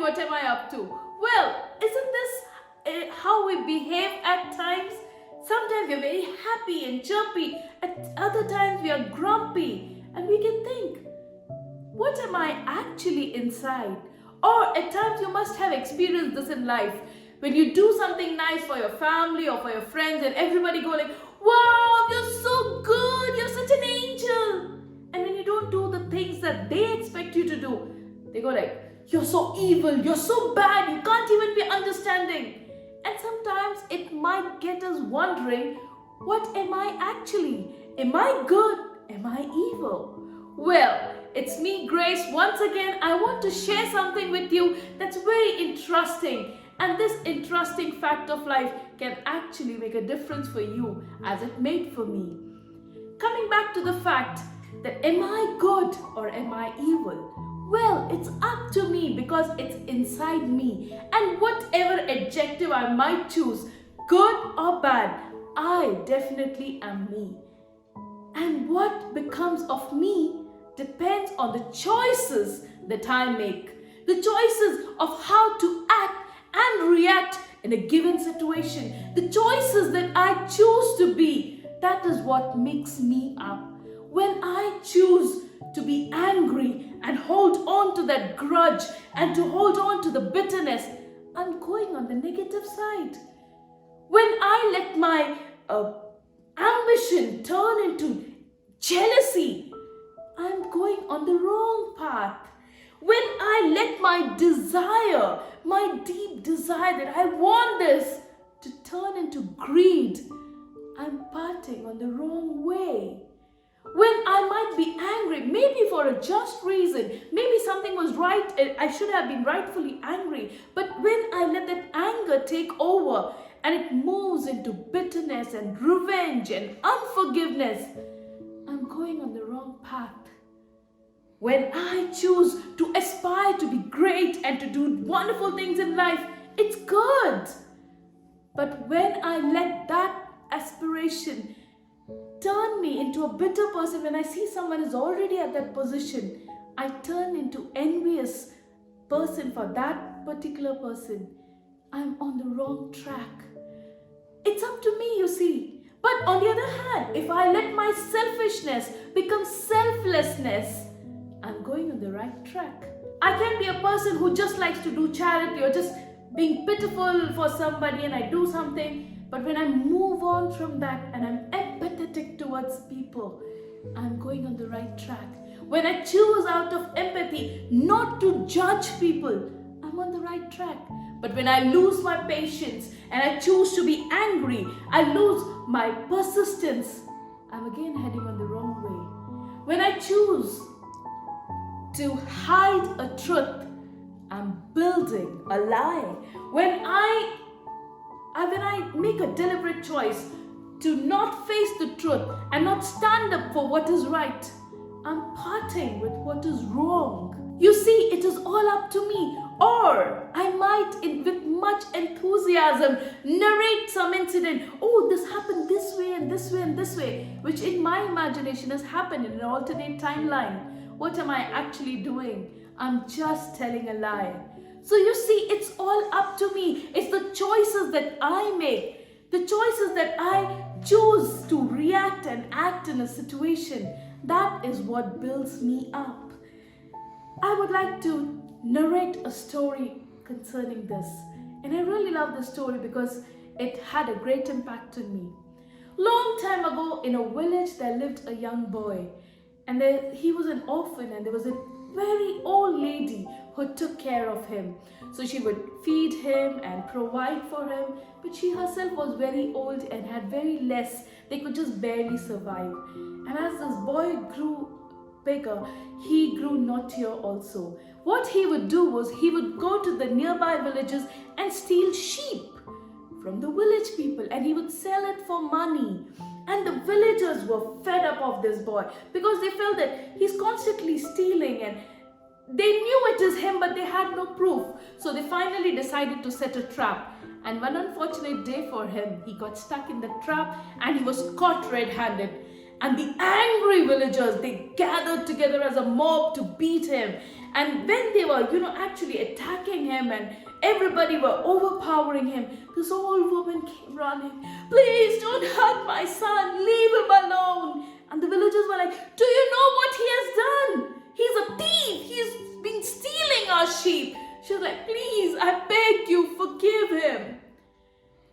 wondering what am I up to? Well, isn't this how we behave at times? Sometimes we are very happy and chirpy, at other times we are grumpy, and we can think, what am I actually inside? Or at times you must have experienced this in life. When you do something nice for your family or for your friends and everybody go like, wow, you're so good, you're such an angel. And when you don't do the things that they expect you to do, they go like, you're so evil, you're so bad, you can't even be understanding. And sometimes it might get us wondering, what am I actually? Am I good? Am I evil? Well, it's me, Grace. Once again, I want to share something with you that's very interesting. And this interesting fact of life can actually make a difference for you as it made for me. Coming back to the fact that am I good or am I evil? Well, it's up to me because it's inside me. And whatever adjective I might choose, good or bad, I definitely am me. And what becomes of me depends on the choices that I make. The choices of how to act and react in a given situation. The choices that I choose to be, that is what makes me up. When I choose to be angry and hold on to that grudge and to hold on to the bitterness, I'm going on the negative side. When I let my ambition turn into jealousy, I'm going on the wrong path. When I let my desire, my deep desire that I want this to turn into greed, I'm parting on the wrong way. When I might be angry, maybe for a just reason, maybe something was right, I should have been rightfully angry, but when I let that anger take over and it moves into bitterness and revenge and unforgiveness, I'm going on the wrong path. When I choose to aspire to be great and to do wonderful things in life, it's good. But when I let that aspiration turn me into a bitter person, when I see someone is already at that position, I turn into envious person for that particular person. I'm on the wrong track. It's up to me, you see. But on the other hand, if I let my selfishness become selflessness, I'm going on the right track. I can be a person who just likes to do charity or just being pitiful for somebody and I do something. But when I move on from that and I'm empathetic towards people, I'm going on the right track. When I choose out of empathy not to judge people, I'm on the right track. But when I lose my patience and I choose to be angry, I lose my persistence, I'm again heading on the wrong way. When I choose to hide a truth, I'm building a lie. When I make a deliberate choice to not face the truth and not stand up for what is right, I'm parting with what is wrong. You see, it is all up to me. Or I might, with much enthusiasm, narrate some incident. Oh, this happened this way and this way and this way, which in my imagination has happened in an alternate timeline. What am I actually doing? I'm just telling a lie. So you see, it's all up to me. It's the choices that I make, the choices that I choose to react and act in a situation. That is what builds me up. I would like to narrate a story concerning this. And I really love this story because it had a great impact on me. Long time ago in a village there lived a young boy. And he was an orphan and there was a very old lady who took care of him. So she would feed him and provide for him, but she herself was very old and had very less. They could just barely survive. And as this boy grew bigger, he grew naughtier also. What he would do was he would go to the nearby villages and steal sheep from the village people and he would sell it for money. And the villagers were fed up of this boy because they felt that he's constantly stealing and they knew it is him but they had no proof. So they finally decided to set a trap. And one unfortunate day for him, he got stuck in the trap and he was caught red-handed. And the angry villagers, they gathered together as a mob to beat him. And when they were, actually attacking him and everybody were overpowering him, this old woman came running. Please don't hurt my son. Leave him alone. And the villagers were like, do you know what he has done? He's a thief. He's been stealing our sheep. She was like, please, I beg you, forgive him.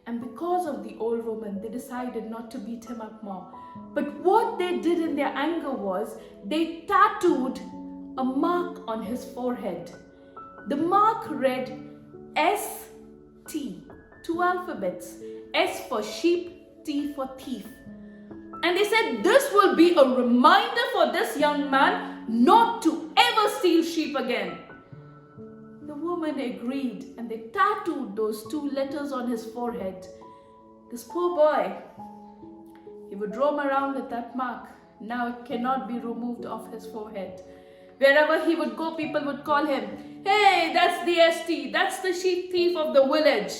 And because of the old woman, they decided not to beat him up more. But what they did in their anger was, they tattooed a mark on his forehead. The mark read S-T, 2 alphabets. S for sheep, T for thief. And they said this will be a reminder for this young man not to ever steal sheep again. The woman agreed and they tattooed those 2 letters on his forehead. This poor boy, he would roam around with that mark. Now it cannot be removed off his forehead. Wherever he would go, people would call him, hey, that's the ST, that's the sheep thief of the village.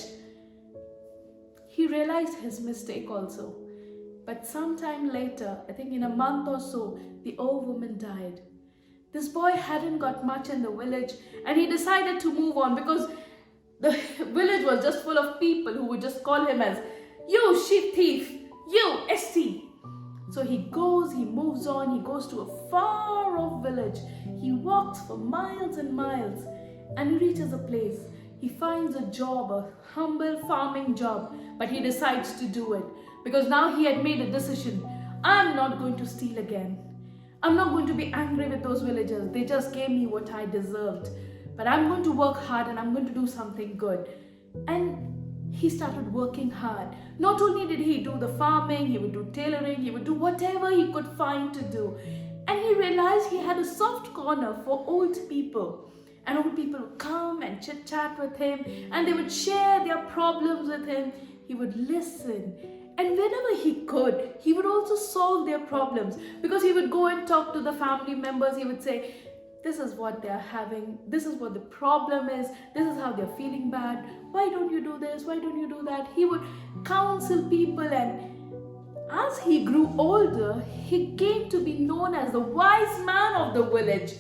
He realized his mistake also. But sometime later, I think in a month or so, the old woman died. This boy hadn't got much in the village and he decided to move on because the village was just full of people who would just call him as, you sheep thief, you ST. So he moves on, he goes to a far off village. He walks for miles and miles and he reaches a place. He finds a job, a humble farming job, but he decides to do it because now he had made a decision. I'm not going to steal again. I'm not going to be angry with those villagers. They just gave me what I deserved. But I'm going to work hard and I'm going to do something good. And he started working hard. Not only did he do the farming, he would do tailoring, he would do whatever he could find to do. And he realized he had a soft corner for old people. And old people would come and chit-chat with him and they would share their problems with him. He would listen. And whenever he could, he would also solve their problems because he would go and talk to the family members. He would say, this is what they're having. This is what the problem is. This is how they're feeling bad. Why don't you do this? Why don't you do that? He would counsel people, and as he grew older, he came to be known as the wise man of the village.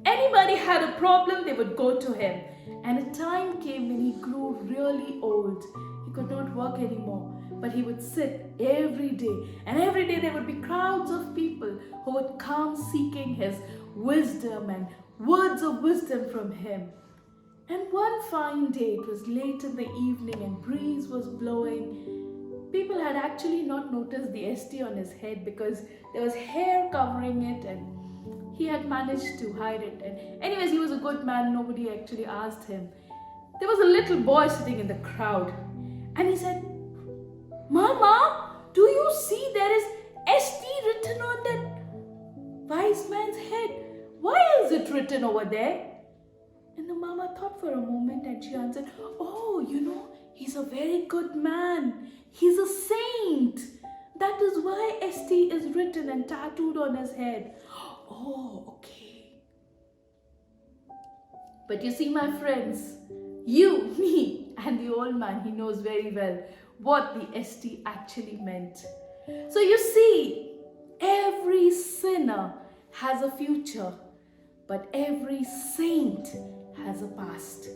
Anybody had a problem, they would go to him. And a time came when he grew really old. He could not work anymore. But he would sit every day. And every day there would be crowds of people who would come seeking his wisdom and words of wisdom from him. And one fine day, it was late in the evening and breeze was blowing. People had actually not noticed the ST on his head because there was hair covering it and he had managed to hide it. And anyways, he was a good man. Nobody actually asked him. There was a little boy sitting in the crowd and he said, Mama, do you see there is ST written on that wise man's head? Why is it written over there? And the mama thought for a moment and she answered, oh, he's a very good man. He's a saint. That is why ST is written and tattooed on his head. Oh, okay. But you see, my friends, you, me, and the old man, he knows very well what the ST actually meant. So you see, every sinner has a future, but every saint has a past.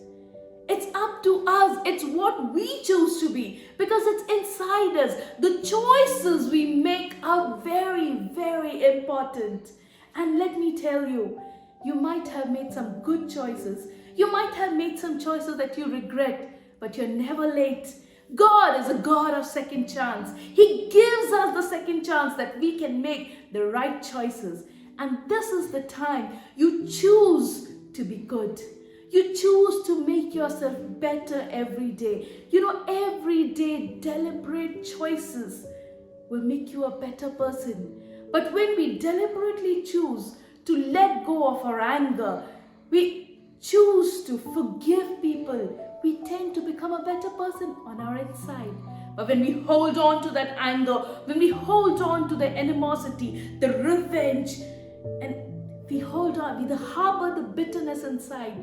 It's up to us. It's what we choose to be because it's inside us. The choices we make are very, very important. And let me tell you, you might have made some good choices. You might have made some choices that you regret, but you're never late. God is a God of second chance. He gives us the second chance that we can make the right choices. And this is the time you choose to be good. You choose to make yourself better every day. Everyday deliberate choices will make you a better person. But when we deliberately choose to let go of our anger, we choose to forgive people, we tend to become a better person on our inside. But when we hold on to that anger, when we hold on to the animosity, the revenge, and we hold on, we harbor the bitterness inside,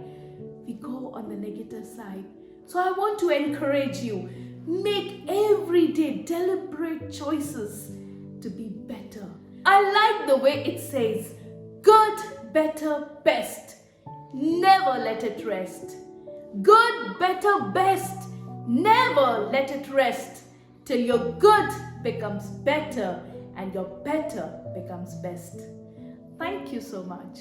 we go on the negative side. So I want to encourage you, make everyday deliberate choices to be better. I like the way it says, good, better, best. never let it rest. Good, better, best, never let it rest till your good becomes better and your better becomes best. Thank you so much.